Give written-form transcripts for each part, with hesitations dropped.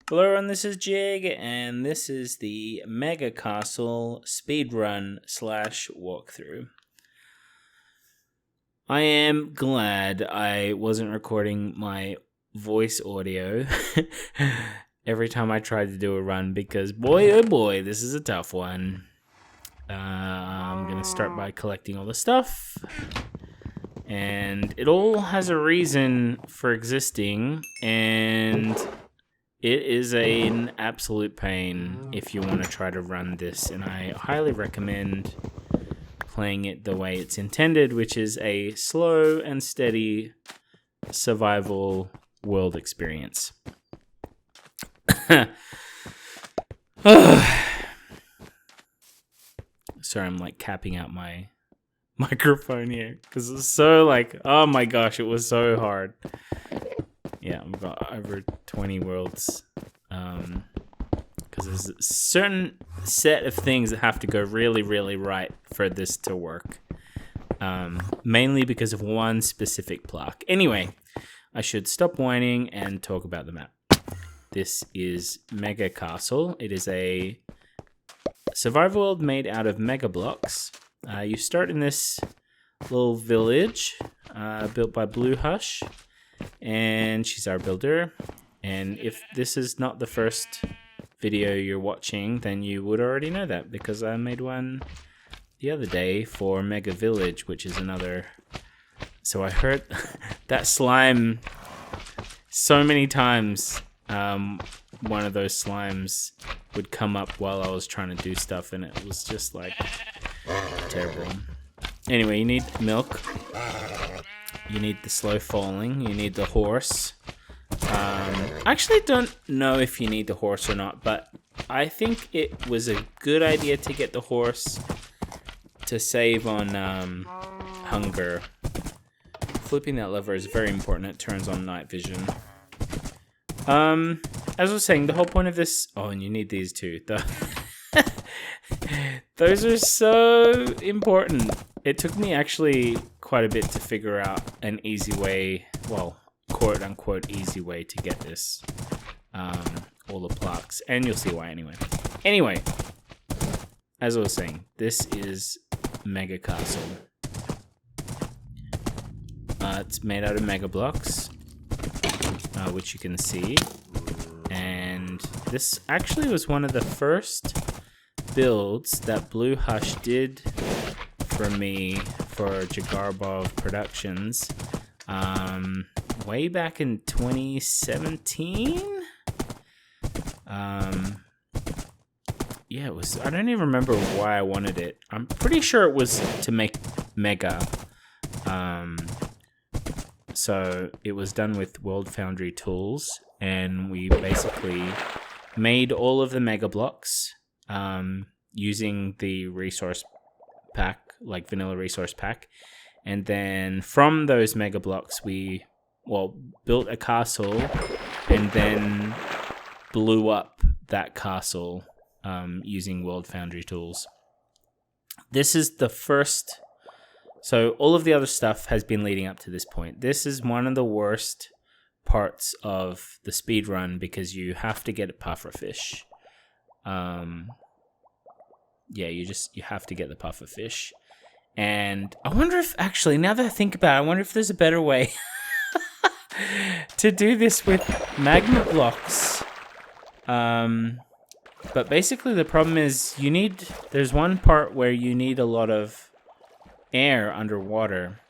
Hello everyone, this is Jig, and this is the Mega Castle Speedrun / walkthrough. I am glad I wasn't recording my voice audio every time I tried to do a run, because boy oh boy, this is a tough one. I'm going to start by collecting all the stuff. And it all has a reason for existing, and it is an absolute pain if you want to try to run this, and I highly recommend playing it the way it's intended, which is a slow and steady survival world experience. Sorry, I'm like capping out my microphone here because it's so like, oh my gosh, it was so hard. Yeah, I've got over 20 worlds because there's a certain set of things that have to go really, really right for this to work. Mainly because of one specific plaque. Anyway, I should stop whining and talk about the map. This is Mega Castle. It is a survival world made out of mega blocks. You start in this little village built by Blue Hush, and she's our builder. And if this is not the first video you're watching, then you would already know that, because I made one the other day for Mega Village, which is another. So I heard that slime so many times. One of those slimes would come up while I was trying to do stuff, and it was just like terrible. Anyway, you need milk. You need the slow falling. You need the horse. I actually don't know if you need the horse or not, but I think it was a good idea to get the horse to save on hunger. Flipping that lever is very important. It turns on night vision. As I was saying, the whole point of this... Oh, and you need these too. Those are so important. It took me actually quite a bit to figure out an easy way, well, quote-unquote easy way to get this. All the plaques. And you'll see why anyway. Anyway, as I was saying, this is Mega Castle. It's made out of mega blocks, which you can see. And this actually was one of the first builds that Blue Hush did for me for Jigarbov Productions way back in 2017. Yeah, it was. I don't even remember why I wanted it. I'm pretty sure it was to make Mega. So it was done with World Foundry tools, and we basically made all of the mega blocks using the resource pack, like vanilla resource pack. And then from those mega blocks, we built a castle and then blew up that castle using World Foundry tools. This is the first. So all of the other stuff has been leading up to this point. This is one of the worst parts of the speed run because you have to get a pufferfish. Yeah, you have to get the pufferfish. And I wonder if, actually, now that I think about it, I wonder if there's a better way to do this with magma blocks. But basically the problem is there's one part where you need a lot of air underwater.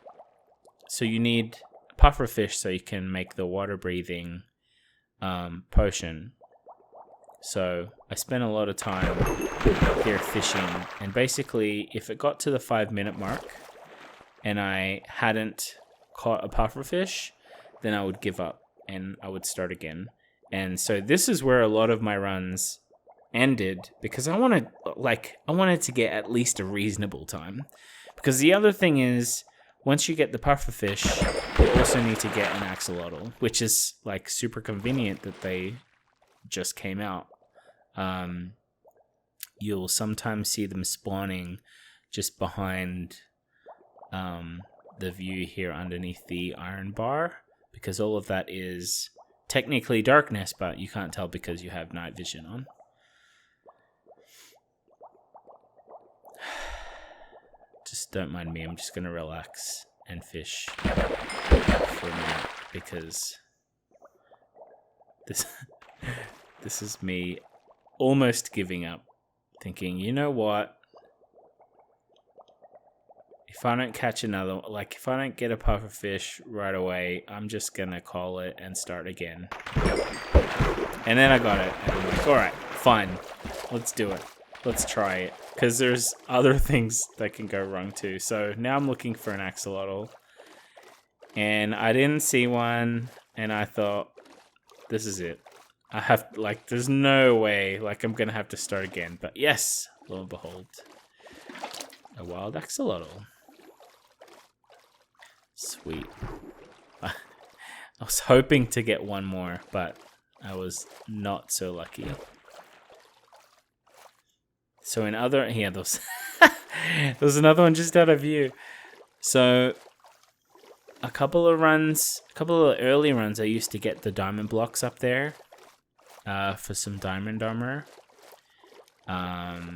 So you need pufferfish so you can make the water breathing potion. So I spent a lot of time here fishing, and basically if it got to the 5-minute mark and I hadn't caught a pufferfish, then I would give up and I would start again. And so this is where a lot of my runs ended, because I wanted to get at least a reasonable time. Because the other thing is, once you get the pufferfish, you also need to get an axolotl, which is like super convenient that they just came out. You'll sometimes see them spawning just behind the view here underneath the iron bar, because all of that is technically darkness, but you can't tell because you have night vision on. Just don't mind me. I'm just going to relax and fish for a minute because this is me almost giving up, thinking, you know what? If I don't catch another, like if I don't get a puffer fish right away, I'm just going to call it and start again. And then I got it. And I'm like, all right, fine. Let's do it. Let's try it. Because there's other things that can go wrong too. So now I'm looking for an axolotl. And I didn't see one. And I thought, this is it. I have, like, there's no way. Like, I'm going to have to start again. But yes, lo and behold, a wild axolotl. Sweet. I was hoping to get one more, but I was not so lucky. So in other, yeah, there's another one just out of view. So a couple of early runs, I used to get the diamond blocks up there for some diamond armor. I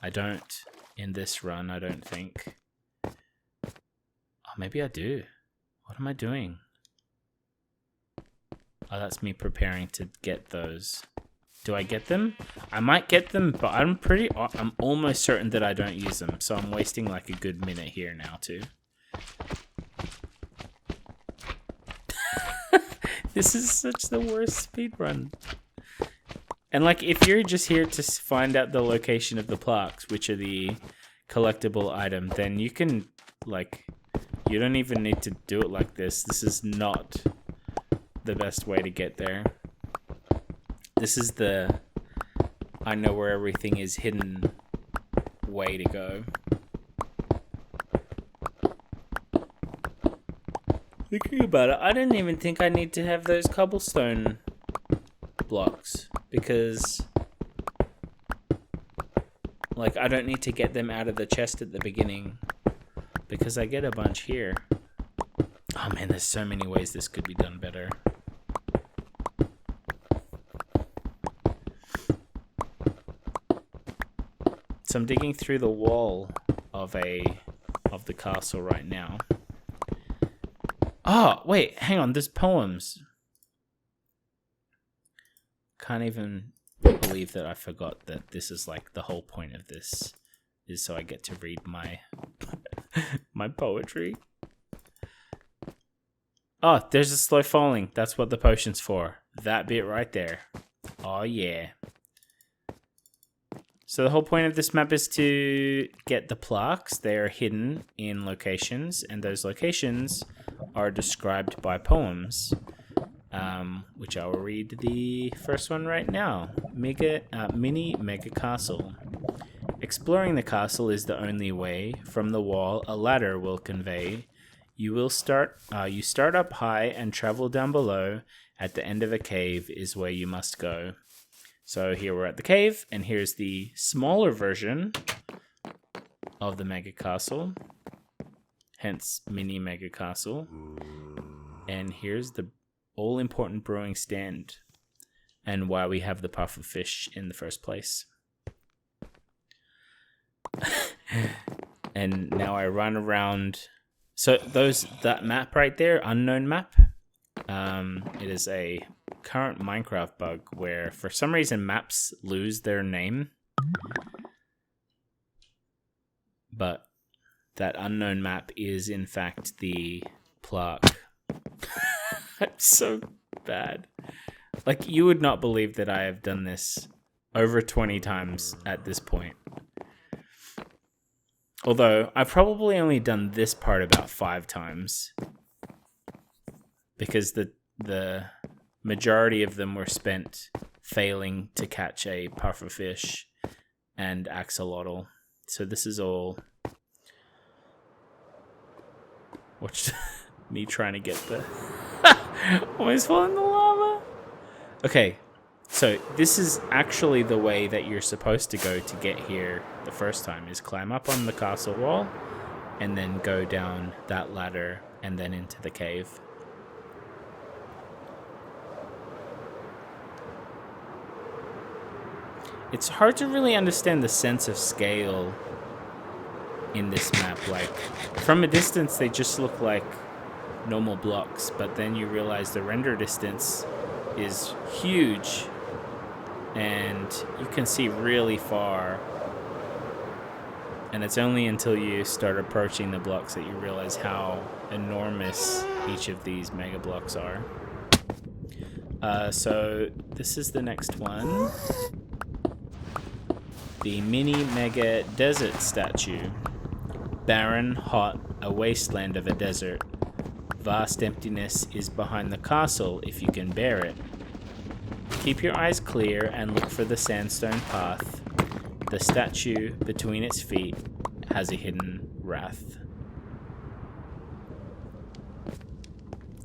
don't in this run, I don't think. Oh, maybe I do. What am I doing? Oh, that's me preparing to get those. Do I get them? I might get them, but I'm almost certain that I don't use them. So I'm wasting like a good minute here now too. This is such the worst speedrun. And like, if you're just here to find out the location of the plaques, which are the collectible item, then you can, like, you don't even need to do it like this. This is not the best way to get there. This is the I know where everything is hidden way to go. Thinking about it, I didn't even think I need to have those cobblestone blocks because, like, I don't need to get them out of the chest at the beginning because I get a bunch here. Oh man, there's so many ways this could be done better. So I'm digging through the wall of the castle right now. Oh, wait, hang on, there's poems. Can't even believe that I forgot that this is like the whole point of this is so I get to read my my poetry. Oh, there's a slow falling. That's what the potion's for. That bit right there. Oh yeah. So the whole point of this map is to get the plaques. They are hidden in locations, and those locations are described by poems, which I will read the first one right now. Mini Mega Castle. Exploring the castle is the only way. From the wall, a ladder will convey. You start up high and travel down below. At the end of a cave is where you must go. So here we're at the cave, and here's the smaller version of the Mega Castle. Hence, Mini Mega Castle. And here's the all-important brewing stand, and why we have the puffer fish in the first place. And now I run around. So that map right there, unknown map, it is a current Minecraft bug where for some reason maps lose their name. But that unknown map is in fact the Plaque. It's so bad. Like, you would not believe that I have done this over 20 times at this point. Although, I've probably only done this part about 5 times. Because the majority of them were spent failing to catch a puffer fish and axolotl. So this is all... Watch me trying to get the... Almost fall in the lava. Okay, so this is actually the way that you're supposed to go to get here the first time, is climb up on the castle wall and then go down that ladder and then into the cave. It's hard to really understand the sense of scale in this map. Like, from a distance, they just look like normal blocks, but then you realize the render distance is huge, and you can see really far. And it's only until you start approaching the blocks that you realize how enormous each of these mega blocks are. So this is the next one. The mini mega desert statue. Barren, hot, a wasteland of a desert. Vast emptiness is behind the castle if you can bear it. Keep your eyes clear and look for the sandstone path. The statue between its feet has a hidden wrath.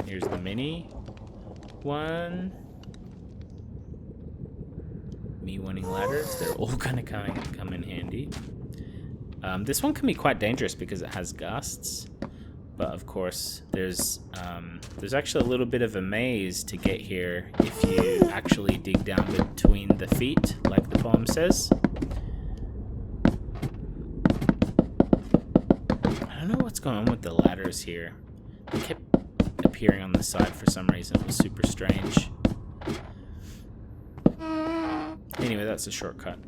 Here's the mini one. Me wanting ladders, they're all gonna come in handy. This one can be quite dangerous because it has gusts, but of course there's actually a little bit of a maze to get here if you actually dig down between the feet, like the poem says. I don't know what's going on with the ladders here. They kept appearing on the side for some reason. It was super strange. Anyway, that's a shortcut.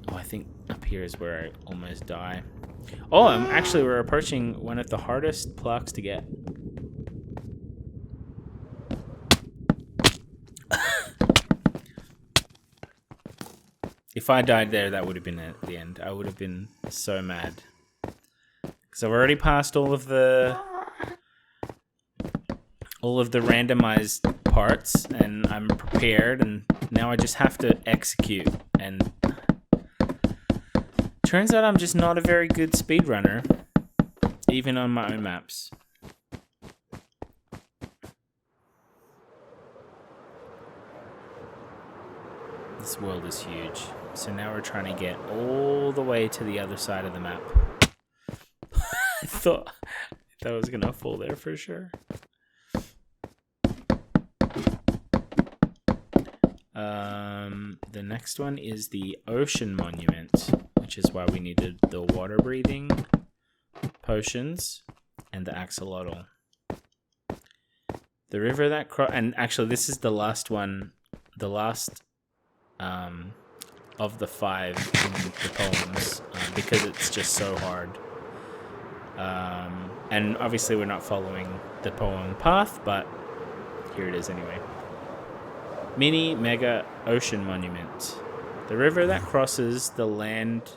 Oh, I think up here is where I almost die. Oh, actually, we're approaching one of the hardest plaques to get. If I died there, that would have been at the end. I would have been so mad. Because I've already passed all of the randomized parts, and I'm prepared, and now I just have to execute. And turns out I'm just not a very good speedrunner, even on my own maps. This world is huge. So now we're trying to get all the way to the other side of the map. I thought I was gonna fall there for sure. The next one is the ocean monument, which is why we needed the water breathing potions and the axolotl. The river that and actually this is the last one, the last of the 5 in the poems, because it's just so hard. And obviously we're not following the poem path, but here it is anyway. Mini Mega Ocean Monument. The river that crosses the land...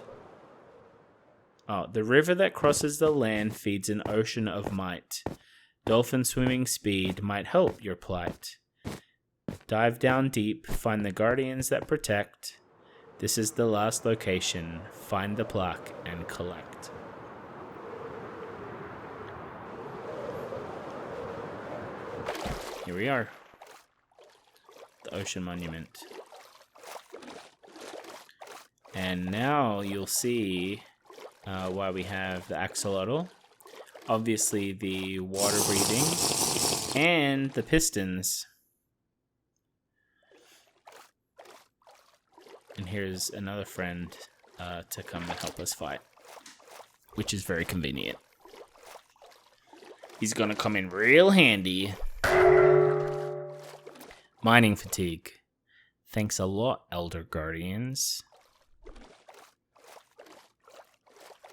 the river that crosses the land feeds an ocean of might. Dolphin swimming speed might help your plight. Dive down deep, find the guardians that protect. This is the last location. Find the plaque and collect. Here we are. The ocean monument. And now you'll see why we have the axolotl. Obviously the water breathing and the pistons. And here's another friend to come and help us fight, which is very convenient. He's gonna come in real handy. Mining fatigue. Thanks a lot, Elder Guardians.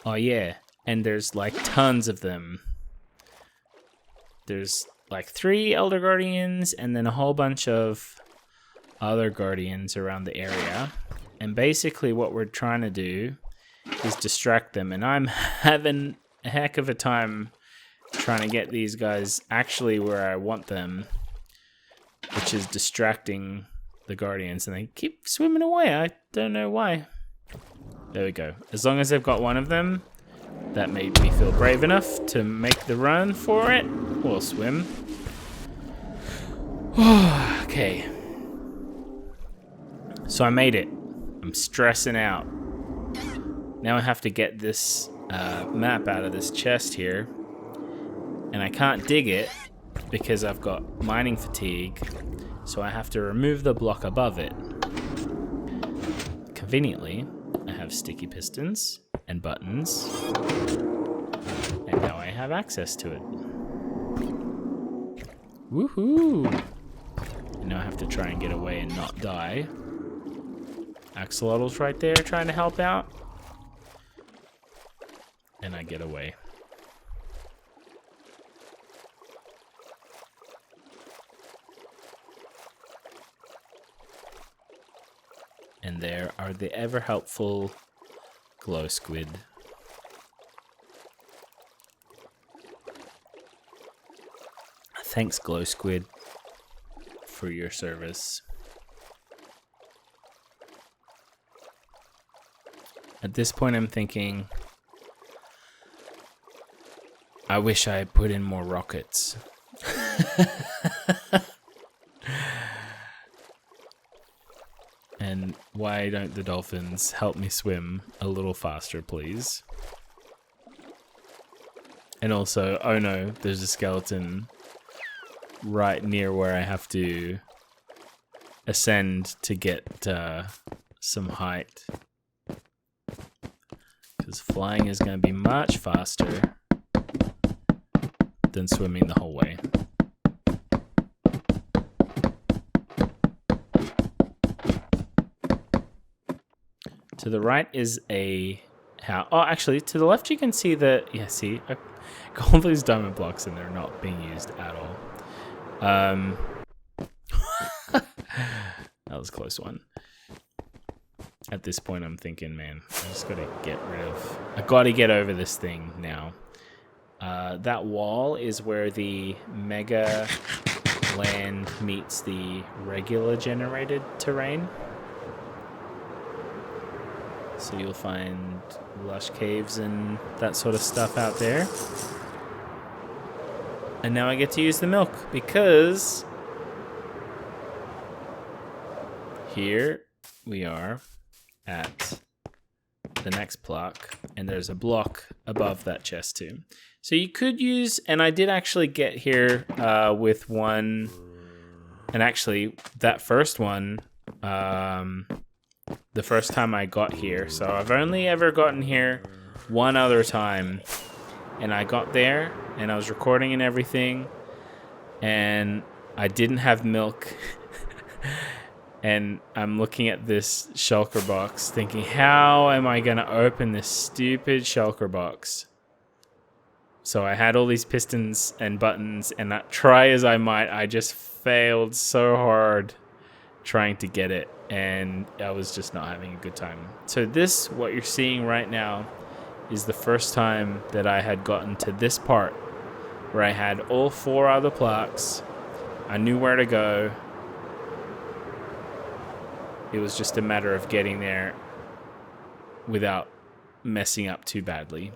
Oh yeah, and there's like tons of them. There's like 3 Elder Guardians and then a whole bunch of other Guardians around the area. And basically what we're trying to do is distract them. And I'm having a heck of a time trying to get these guys actually where I want them, which is distracting the Guardians. And they keep swimming away. I don't know why. There we go. As long as I've got one of them, that made me feel brave enough to make the run for it. We'll swim. Okay. So I made it. I'm stressing out. Now I have to get this map out of this chest here. And I can't dig it because I've got mining fatigue. So I have to remove the block above it. Conveniently, I have sticky pistons and buttons. And now I have access to it. Woohoo! And now I have to try and get away and not die. Axolotl's right there trying to help out. And I get away. And there are the ever helpful glow squid. Thanks, glow squid, for your service. At this point, I'm thinking, I wish I had put in more rockets. And why don't the dolphins help me swim a little faster, please? And also, oh no, there's a skeleton right near where I have to ascend to get some height. Because flying is going to be much faster than swimming the whole way. To the right is a house. Oh, actually, to the left you can see the... Yeah, see? I got all these diamond blocks and they're not being used at all. That was a close one. At this point, I'm thinking, man, I just gotta get rid of... I gotta get over this thing now. That wall is where the mega land meets the regular generated terrain. So you'll find lush caves and that sort of stuff out there. And now I get to use the milk because here we are at the next block, and there's a block above that chest too. So you could use, and I did actually get here with one, and actually that first one, the first time I got here. So I've only ever gotten here one other time, and I got there and I was recording and everything, and I didn't have milk. And I'm looking at this shulker box thinking, how am I going to open this stupid shulker box? So I had all these pistons and buttons, and try as I might, I just failed so hard trying to get it, and I was just not having a good time. So this, what you're seeing right now, is the first time that I had gotten to this part where I had all 4 other plaques. I knew where to go. It was just a matter of getting there without messing up too badly.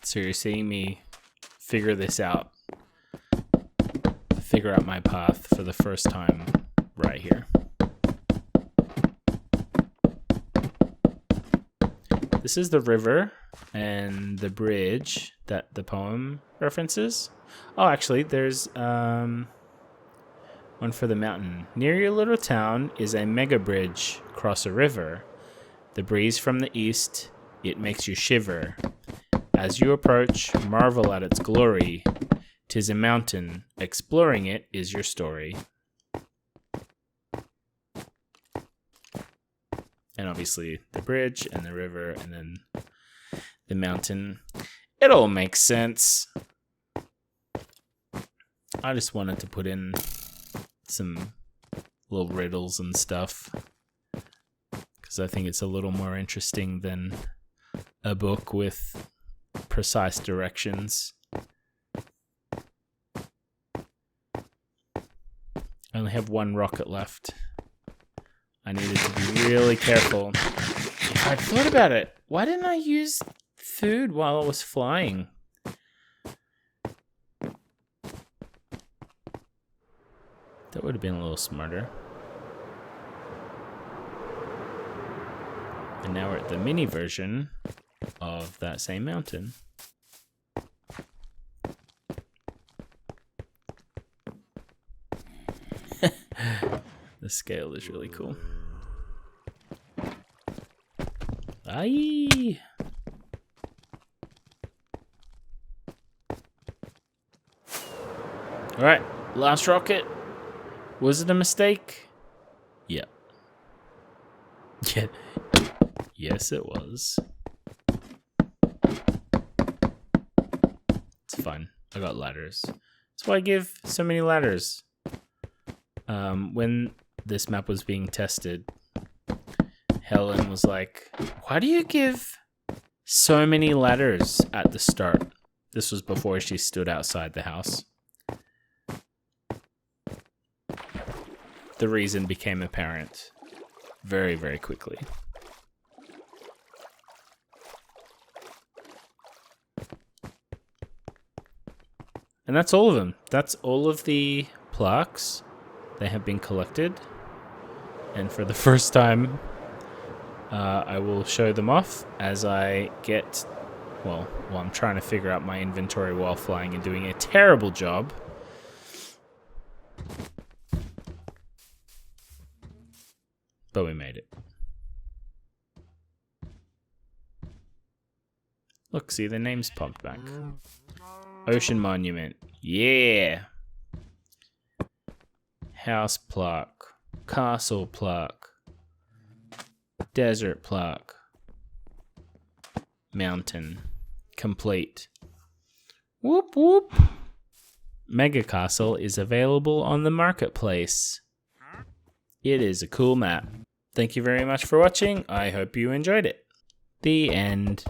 So you're seeing me figure this out. Figure out my path for the first time right here. This is the river and the bridge that the poem references. Oh, actually, there's one for the mountain. Near your little town is a mega bridge across a river. The breeze from the east, it makes you shiver. As you approach, marvel at its glory. 'Tis a mountain, exploring it is your story. And obviously the bridge and the river and then the mountain. It all makes sense. I just wanted to put in some little riddles and stuff, because I think it's a little more interesting than a book with precise directions. I only have 1 rocket left. I needed to be really careful. I thought about it. Why didn't I use food while I was flying? That would have been a little smarter. And now we're at the mini version of that same mountain. scale is really cool. Aye. Alright, last rocket. Was it a mistake? Yeah. Yeah. Yes, it was. It's fun. I got ladders. That's why I give so many ladders. When this map was being tested, Helen was like, why do you give so many ladders at the start? This was before she stood outside the house. The reason became apparent very, very quickly. And that's all of them. That's all of the plaques. They have been collected. And for the first time, I will show them off as I get... Well, I'm trying to figure out my inventory while flying and doing a terrible job. But we made it. Look, see, the name's popped back. Ocean Monument. Yeah! House plaque. Castle plaque. Desert plaque. Mountain. Complete. Whoop whoop! Mega Castle is available on the marketplace. It is a cool map. Thank you very much for watching. I hope you enjoyed it. The end.